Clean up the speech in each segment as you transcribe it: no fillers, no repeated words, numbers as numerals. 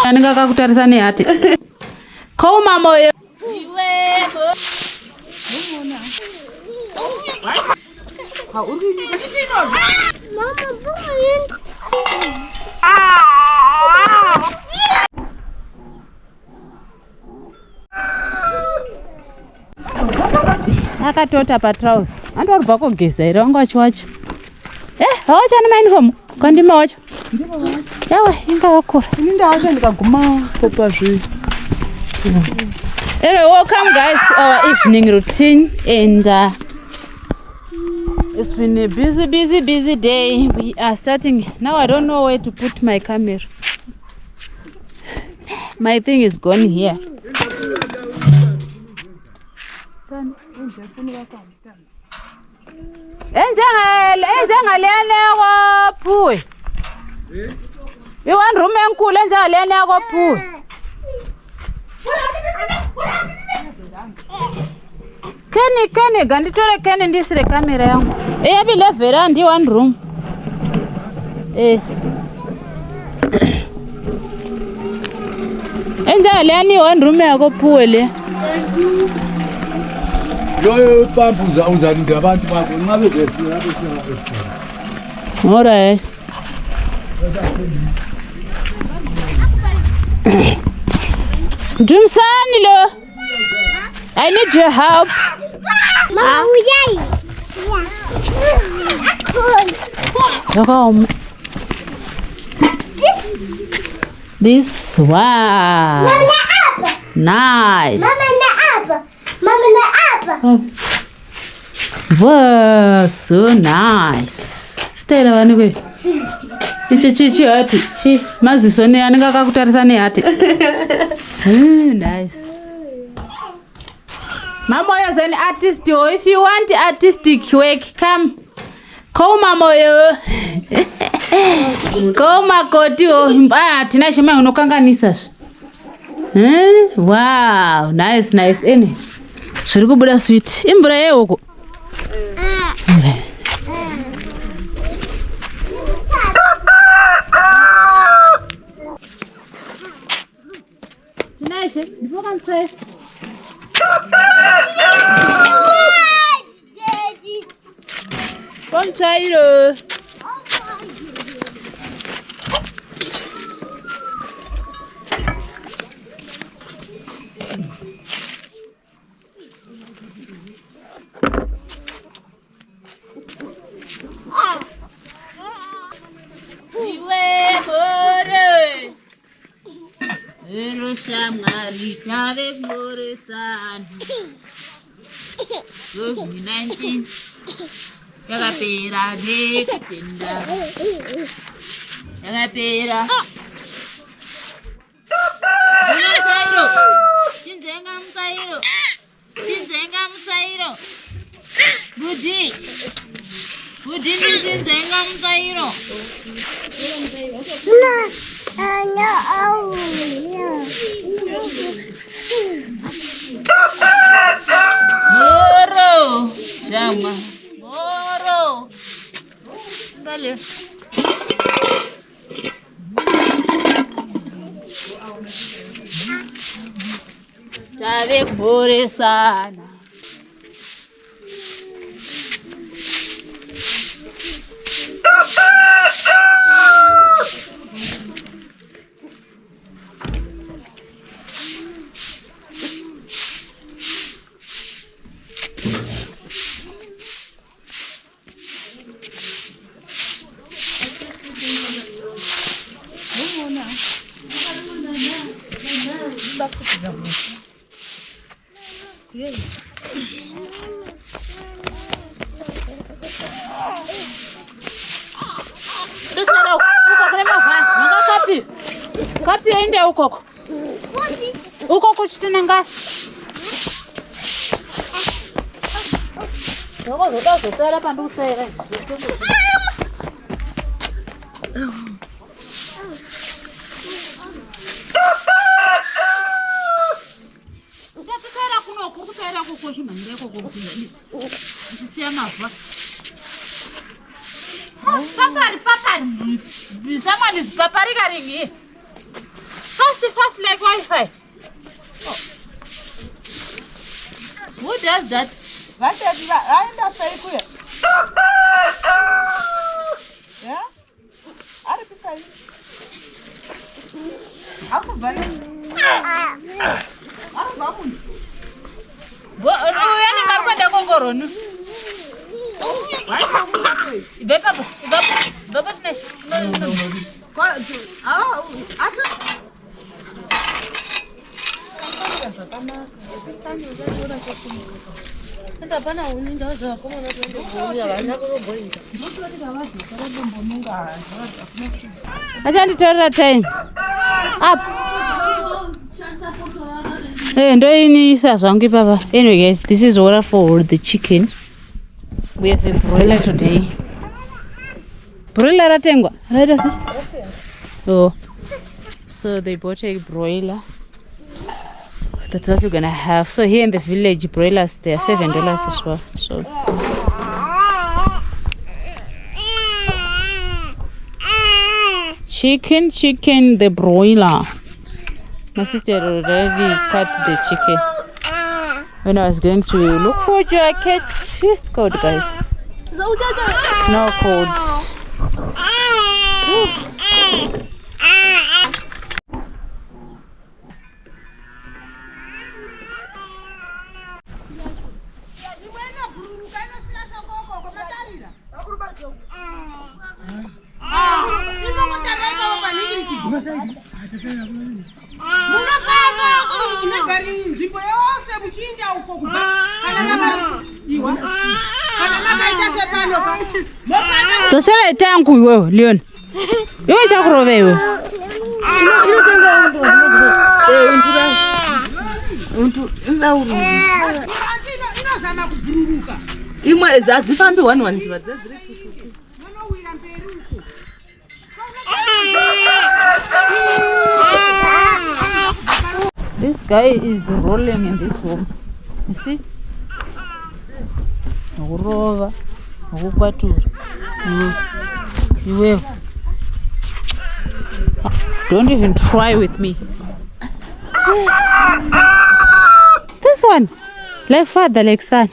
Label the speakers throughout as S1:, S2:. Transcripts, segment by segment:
S1: Anenge akakutarisa nehati. Koma moyo. Akatota patrausi. Andorubva kugeza here wangachiwacho. Hawacha nemainifomu? Kandima wacho. Yawe, inga wakura.
S2: Inda wacho ndikaguma popa zvi.
S1: Anyway, welcome guys to our evening routine, and it's been a busy day. We are starting now. I don't know where to put my camera. My thing is gone here. Puwe. You want room and cool and puwe. Kenny, ganditore Kenny ndisire kamera yangu. Yabile veranda one room. Enja leni one room yako puwe le.
S3: Yo pampuza uzanida abantu bakho ngabe besina
S1: Alright. Jumsani lo. I need your help. This wow. Nice. Wow, so nice. Stay there, anyway. Chichi hati. Chi maziso ne anenge akakutarisa nehati. Nice. Mamoyo is an artist. If you want artistic work, come. Mamoyo. Koma kotio. Tina shema unokanganisa. Wow, nice. Ene. Shiri kubuda sweet. Imbura ye uko. Tinaishe, before can try. Come try it. COVID-19 yakapera nekutenda yakapera chinzenga mutsairo budi chinzenga mutsairo Moro, chama. Moro. Dale. Chave bore sana. Kapi ende ukoko. Ukoko chitenanga. Zoda zotara pandusera. Utatara kuno kukutara kokoshi mandeko kokuzani. Ndisiya mava. Papari. Someone is papari karingi. fast like Wi-Fi. Who does that?
S2: I end up paying for it. Yeah? I'll be fine. I'm a bunny. I'm a bunny.
S1: What are you going to do? Time up. Anyway guys, this is order for the chicken. We have a broiler today. Broiler atengwa, right? Oh, so they bought a broiler. That's what we're gonna have. So here in the village, broilers they are $7 as well. So chicken, the broiler. My sister already cut the chicken. When I was going to look for jackets, it's cold, guys. It's now cold. So say tangu wewe Leon. Wewe cha kurove wewe.
S2: Imwe dzadzifambi 1 njira dzadziri.
S1: This guy is rolling in this room. You see? Urova, ukwatura. You don't even try with me. This one, like father, like son.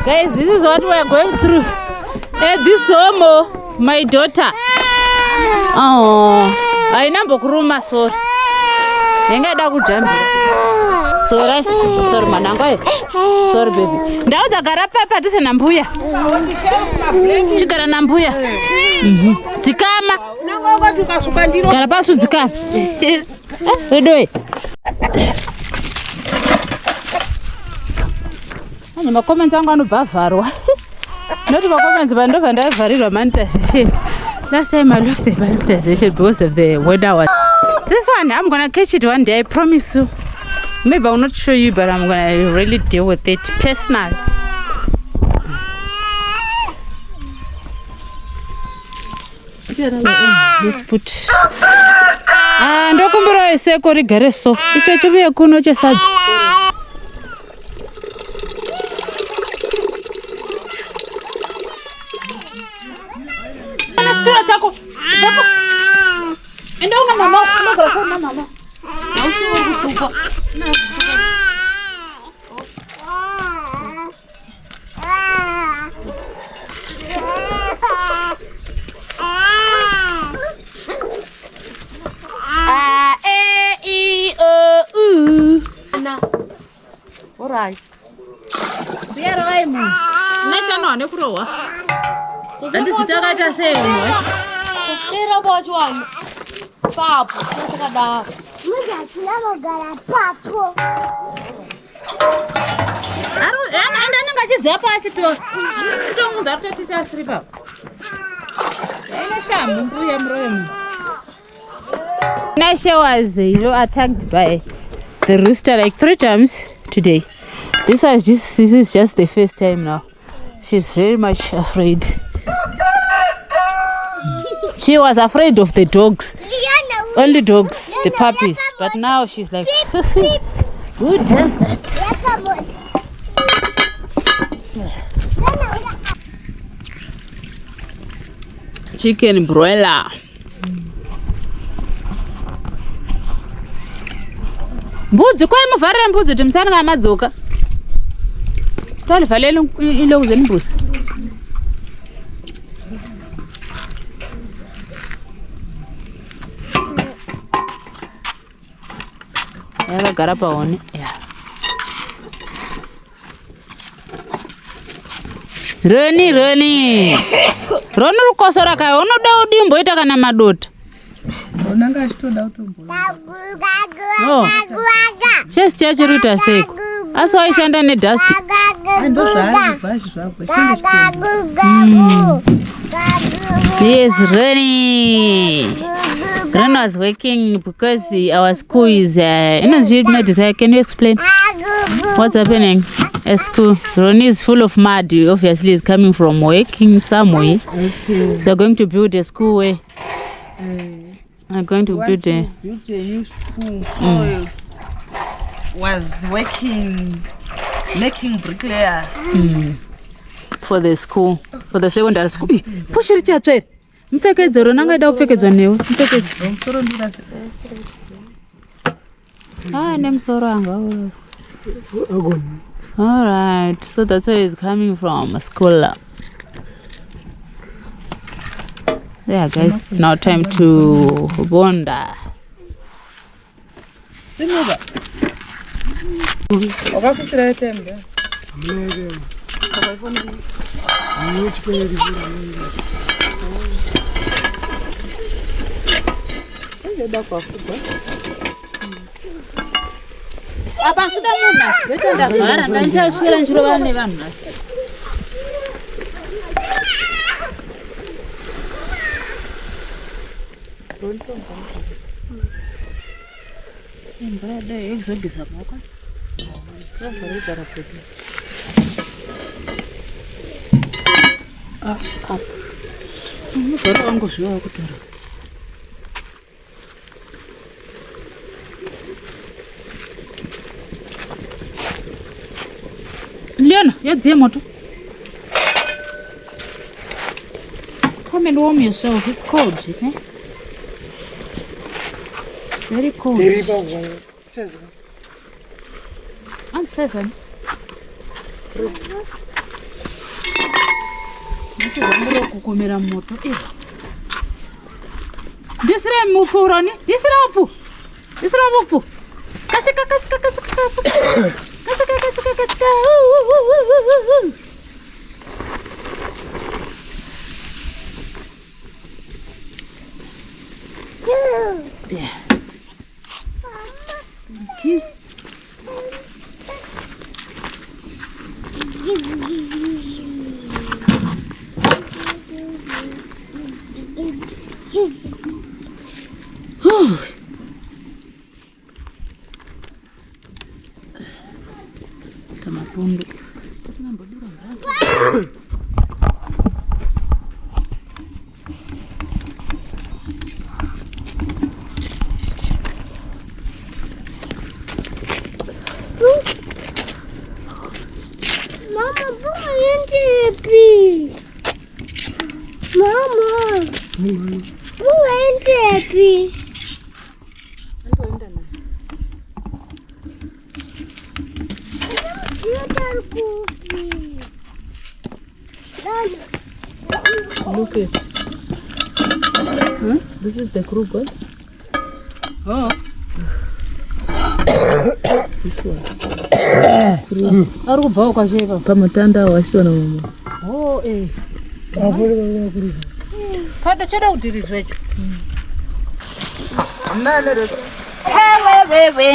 S1: Guys, this is what we are going through. This homo, my daughter. Oh, I number kuruma sorry. Engeda kujambira. Sorry manango. Sorry baby. Ndau dzagara papa tise nambuya. Chigara nambuya. Dzikama. Gara pasu dzikama. Edoi. Ane makoments angu anobva avharwa. Noti makoments bandobva ndavharirwa monetization. Last time I lost the monetization because of the weather. This one I'm gonna catch it one day, I promise you. Maybe I'll not show you, but I'm gonna really deal with it personally. Let's put ndokumbira iseko rigare so icho chibuye kuno chesadzi. Stura chako enda una mama unogara kwa mama hausiwo kutupa all right biara waimu nashano ne kurowa andi sitakaita sei umwe sera bochwani papo sakada
S4: Munogara papo.
S1: Anda nangachiziya pachito tonga totisa asiri papo ina shamu mbuya mromo. Nasha was attacked by the rooster like 3 times today. This is just the first time now. She's very much afraid. She was afraid of the dogs. Only dogs, the puppies. But now she's like, who does that? Chicken broiler. Mbudzi kwa muvharira mbudzi kuti musana madzoka. Talivalele ilokuzeni mbuzi. Yakagara paone. Roni rukosora kai unoda udimboita kana madota.
S2: Unanga achitoda utombo.
S1: Chest yacho ruta seko. Asi waishanda nedust.
S2: Ndo zvaazvashi zvako.
S1: Yes, Roni was working because our school is can you explain what's happening at school? Roni is full of mud. Obviously is coming from working somewhere. They're going to build a school where I'm going to build a
S2: new school. So was working making bricklayers
S1: for the school, for the secondary school. Push it chatwe. Mpekedzero Rona ngaida kupfekedzwa newe. Mpekedzero.
S2: Msoro ndira se.
S1: Nemsoro anga. All right. So that's where he's coming from, school. Yeah, guys, it's now time to bonda.
S2: Simuga. Okakusira tembe.
S3: Mlege.
S2: Akaifoni.
S3: Nichipeli.
S2: Ndio kwa fuba.
S1: Apa sudah muna. Beto ndavhara ndanchashira njiro vane vanhu. Mbrada yekuzogeza maoko. Travhara rapeti. Muvhara wangu zviwa kutora. Leona, yadziye moto. Come and warm yourself. It's cold, okay? It's very cold.
S3: Says.
S1: And seven. This is one kukomera moto. This is mufuroni. This is upu. There. Okay. Kama pundu.
S4: Mama, bunga ente yapi? Mama. Bunga ente yapi?
S2: Look it. Huh? This is the group, huh?
S1: Oh.
S2: This one.
S1: Aru bau kwa sheba.
S2: Pamatanda wasiona mama.
S1: Oh, eh. Kada chada utirizwe cho.
S2: Nana ro.
S1: We.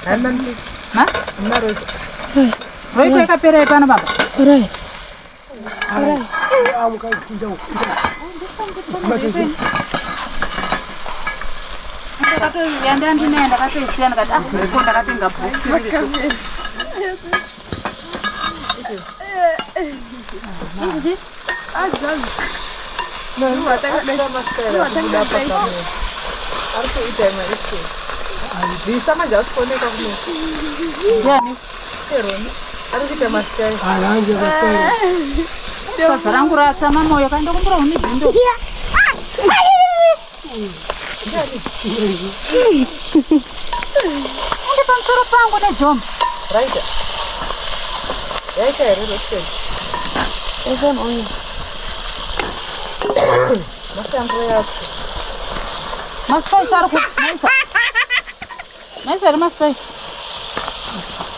S2: Ananti.
S1: Ma?
S2: Naro.
S1: Roi kwa kapera pana baba.
S2: Right.
S1: Kato yanda ndinenda kato isiana kati konda kati ngapo. Nje? Azazi.
S2: No, wataka maskara. Arko itema isko. Bisa ma just kone kabne.
S1: Yani.
S2: Teroni. Arko itema maskara.
S3: Aranje maskara.
S1: Sasa rangu rasa mama yo kaenda kumbura unizindo. Unde pansoro pangu ne jom.
S2: Right. Yaita ero roste.
S1: Even oil.
S2: Masango ya.
S1: Mas spice arko. Mas era mas spice.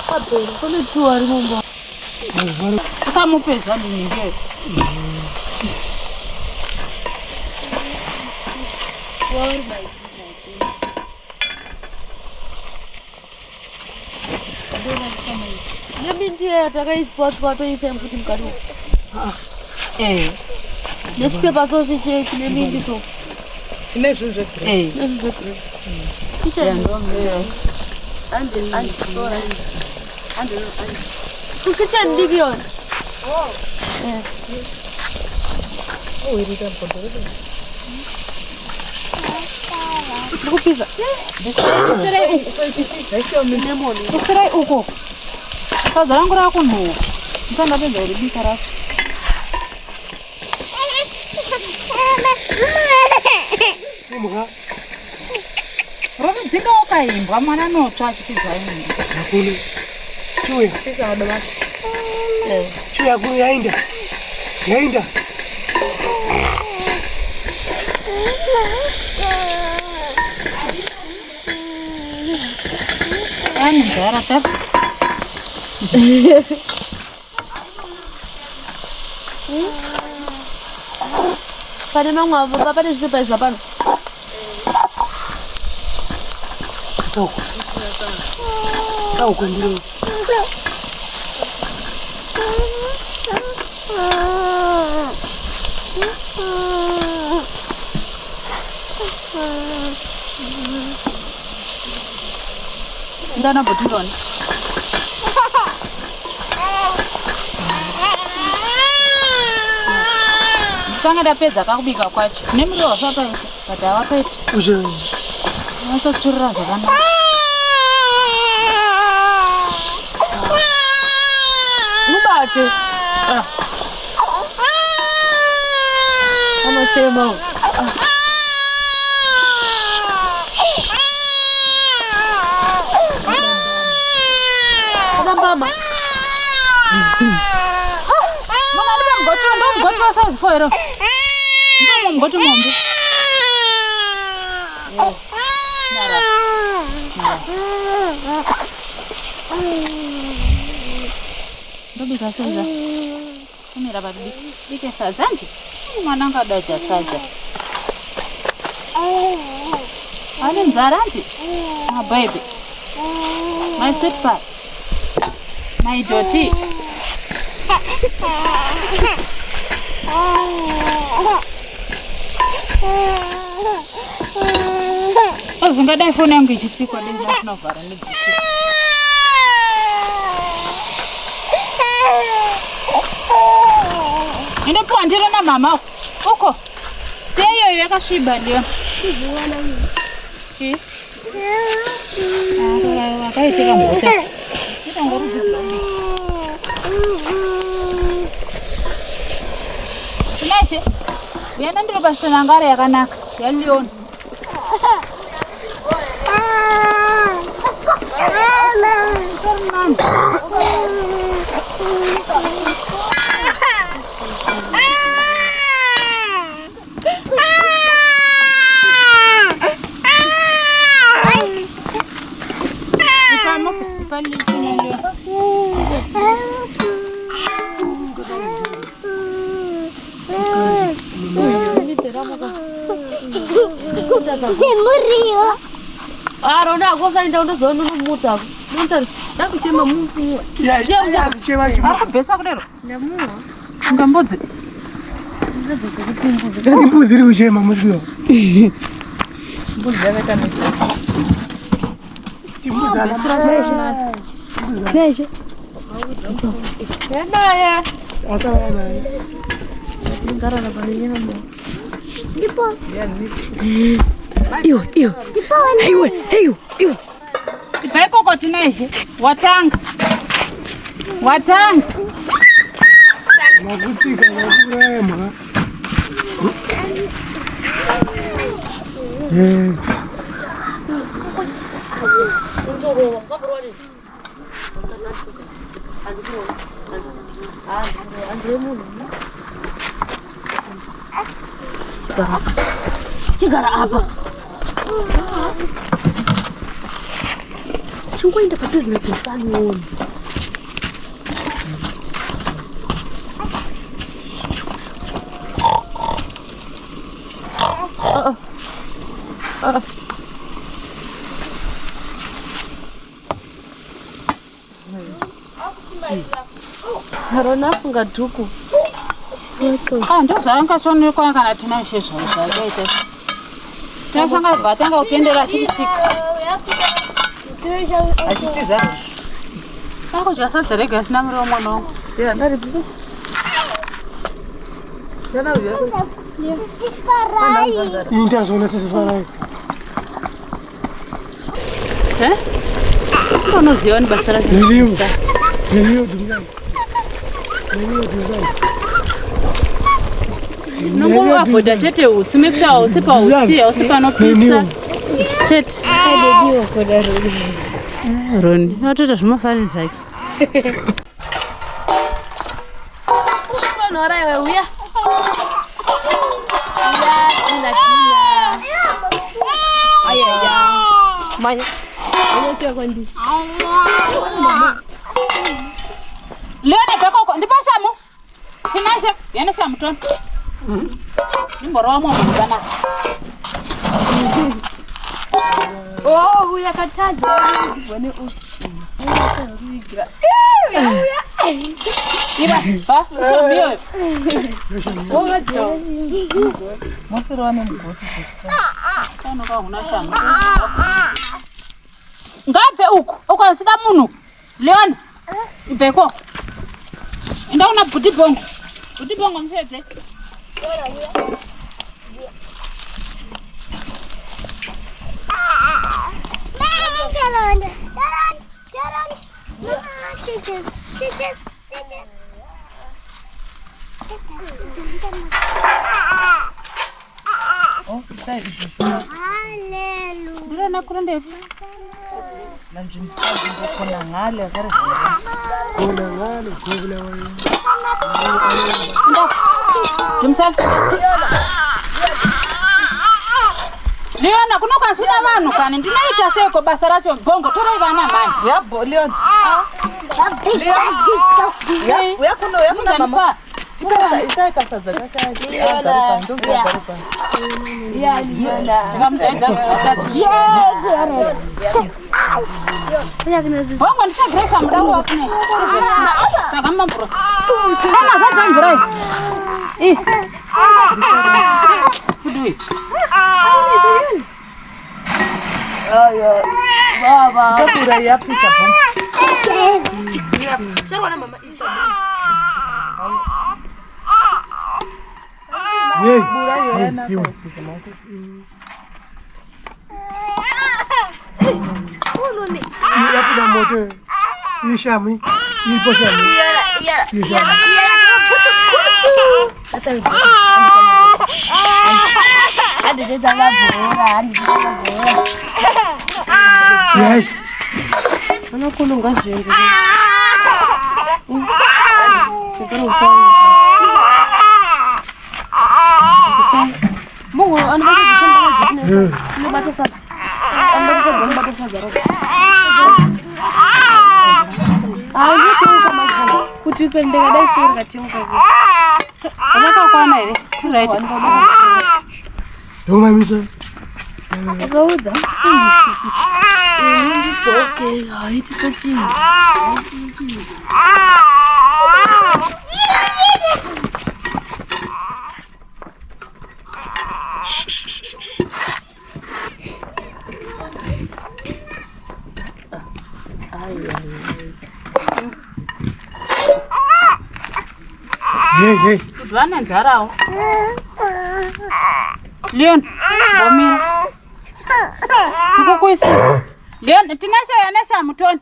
S2: Padre,
S1: Kole tu ari mumbo. Kama pesa ninge.
S5: Binti atakaitspot patoita mkuti mkadu.
S1: Eh.
S5: Nesipepa so chiche kine mingi so.
S2: inezvuzve.
S1: Eh.
S5: Kitchen digion. Kupisa.
S1: Isirai uko. Kaza rangu rako no. Nsanda penda uribika rako. Robi zinga wakaimba mwana no chachi chizaini.
S3: Nakule. Chuya.
S2: Sisa wadoma.
S3: Chuya kuru yainda. Yainda.
S1: Yani ndara tap.
S5: Pane mangwa papa nesipepa izapano.
S3: Soko. Soko ndiro.
S1: Ndana botindoni. Sanga da pedza kakubika kwacho. Nemiro wasakaita. Kati awakaita.
S3: Uje.
S1: Wasochurira zvakanaka.
S5: Mubate. Amachema. Mama.
S1: Mama ndiba mgoti wasazifoero. Ndiba mgoti mombe. Nara. Rubika senza. Kumira baby. Dike sazanti. Mwana ngadaja saja. Ale mzaranti. Ah baby. My sweet pie. My dirty. Zingadai phone yangu ichitsikwa ndina kunovhara nedzitsi. Ndopuwa ndiro na mama uko. Seyo yakasviba ndiyo. Chi? Wakaitika mbota. Ndangorudzi. Sinache. Yana ndiro basi nangare yakanaka. Yaliona.
S5: Ronda goza ainda undozono nomutsa. Nonta dakuchema musi.
S2: Ya kuchema chima.
S1: Akubhesa kudero.
S5: Ndamuwa.
S1: Ngambodzi.
S2: Ndani mbuzi iri kuchema musio.
S1: Mbuzi yakaita nini?
S2: Timbuzi ana.
S1: Jeje. Naye.
S2: Asawa naye.
S5: Ngara na balina mo.
S4: Ndipo.
S1: Iyo. Heyo. Ipaiko kotineje. Watanga.
S2: Makutika nakurema.
S5: Chigara apa. Chingoenda padhuze nepesani woni. Harona sunga dhuku.
S1: Ndozvanga sonekwa kana tina ishe zvakaita. Tafanga batanga utendera achitsika.
S2: Achitiza.
S1: Kako jasadza rega sina muromo nongo.
S2: Ya ndari bibi. Yana uya.
S4: Farai.
S2: Inda zona sisifarai.
S1: Unoziva ni basa rake.
S2: Neliyo dungani.
S1: Nongo avoda chete utsi, make sure usipa utsi, usipa nopisa. Chete.
S4: Ndio koda Roni.
S1: Roni, watoto zvimafani zvake.
S5: Ufanora iwe uya. Ayaya. Manya. Unotia kwandi.
S1: Leone pekoko ndipasamo. Tinashe, yana samton. Nimborowa mwa mwana.
S5: Oh, uya kataza. Bone u.
S1: Iba, ha? Shambiyo.
S5: Ojo.
S2: Masiro ane mgoti.
S1: Kana ka huna shamba. Ngaphe uku, ukwasida munhu. Leone. Ibheko. Enda una buti bongo. Buti bongo mfeze.
S4: Chiches.
S2: Oh, sai.
S4: Hallelujah.
S1: Ndira nakurende.
S2: Nanjimfazi ngokona ngale akare. Kona ngale kubula wayo.
S1: Jimsal. Leona kunokwanzira vanhu kani ndinoita seko basa racho bongo torai vana mani.
S2: Yabo Leon.
S6: Uyakuna mama. Isayikasadza kakati. Baba, ya pisa pon. Sarwana mama Isa.
S2: Yapida moto. Ishami. Iposhami.
S5: Mungu kuti kuendeka dai sura katimka
S1: Akakwana here. Right.
S2: Don't mind me, sir.
S5: akaudza ndidzoke haiti kuti
S2: Hey.
S1: Vana nzarawo. Leon, bomira. Kukuisi. Leon, tinasha mutoni.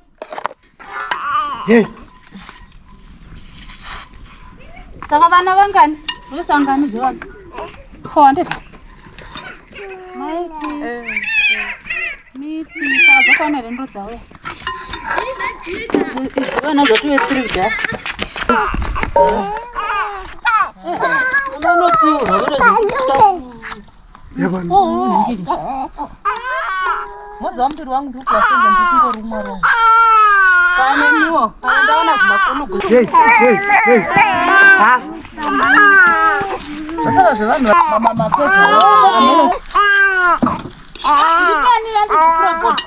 S2: Hey.
S1: Saka vana vangani? Vosangani dzona. Khonde. Miti saka kwanele ndo dzawe. Vana dzatuwe scripta.
S6: Mozamtiri wangu ndikuafenda ndikungorumwa
S1: Kana niwo, kana ndaona kumakunu.
S2: Hey.
S6: ha asala zvevanhu mapepa
S1: Ndipani yandi kufrabot.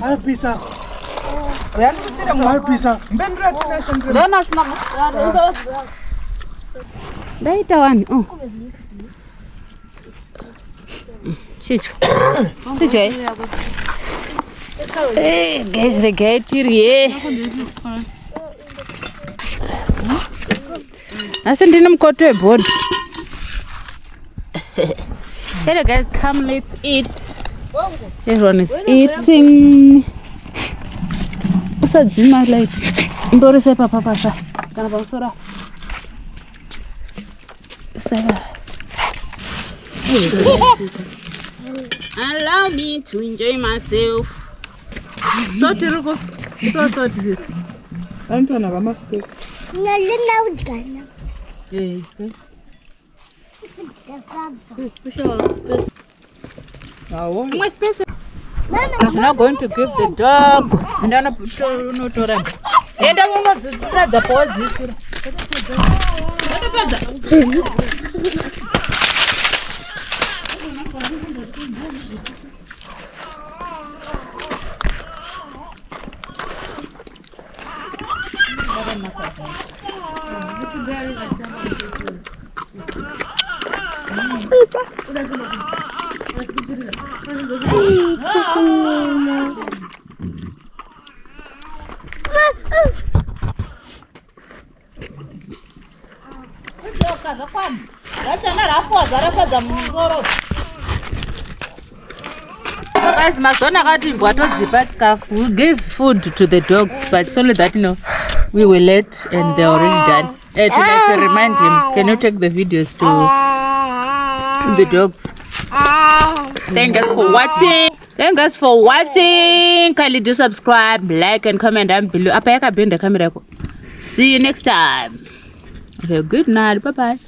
S2: Alpisa.
S6: uyandikutira
S2: Alpisa.
S6: mbendura tinashandira
S1: Ndona sina. Ndaita wani. Chicho. Tijai. Guys, regai tiri. Asi ndine mkoto webhodi. Hello guys, come let's eat. Everyone is eating. Usadzima like mborise papa pasa. Kana pausora. Usaba. Allow me to enjoy myself. So tiruko. So this.
S6: antwana vamaste
S4: Nalina udgana.
S1: Yes. My space. I'm not going to give the dog. And I'm not to run. And I will not spread the pause. Guys, Mazona got in we gave food to the dogs, but it's only that we were late and they're already done. To remind him, can you take the videos to the dogs? Thank you guys for watching. Thank you guys for watching. Kindly do subscribe, like, and comment down below. See you next time. Have a good night. Bye bye.